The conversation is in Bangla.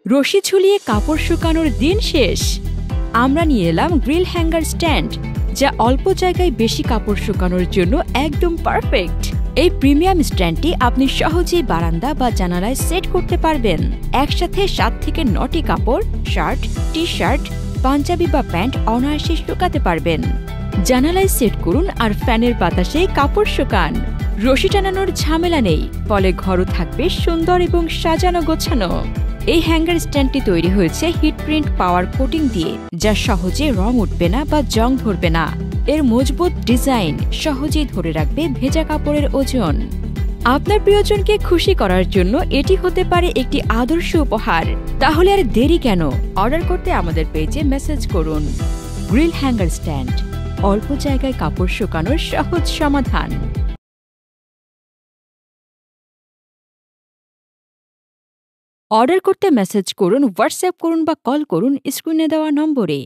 রশি ঝুলিয়ে কাপড় শুকানোর দিন শেষ। আমরা নিয়ে এলাম গ্রিল হ্যাঙ্গার স্ট্যান্ড, যা অল্প জায়গায় বেশি কাপড় শুকানোর জন্য একদম পারফেক্ট। এই প্রিমিয়াম স্ট্যান্ডটি আপনি সহজেই বারান্দা বা জানালায় সেট করতে পারবেন। একসাথে 7 থেকে 9টি কাপড়, শার্ট, টি শার্ট, পাঞ্জাবি বা প্যান্ট অনায়াসে শুকাতে পারবেন। জানালায় সেট করুন আর ফ্যানের বাতাসে কাপড় শুকান। রশি টানানোর ঝামেলা নেই, ফলে ঘরও থাকবে সুন্দর এবং সাজানো গোছানো। এই হ্যাঙ্গার স্ট্যান্ডটি তৈরি হয়েছে হিটপ্রিন্ট পাওয়ার কোটিং দিয়ে, যা সহজে রং উঠবে না বা জং ধরবে না। এর মজবুত ডিজাইন সহজেই ধরে রাখবে ভেজা কাপড়ের ওজন। আপনার প্রিয়জনকে খুশি করার জন্য এটি হতে পারে একটি আদর্শ উপহার। তাহলে আর দেরি কেন? অর্ডার করতে আমাদের পেজে মেসেজ করুন। গ্রিল হ্যাঙ্গার স্ট্যান্ড, অল্প জায়গায় কাপড় শুকানোর সহজ সমাধান। অর্ডার করতে মেসেজ করুন, হোয়াটসঅ্যাপ করুন বা কল করুন স্ক্রিনে দেওয়া নম্বরে।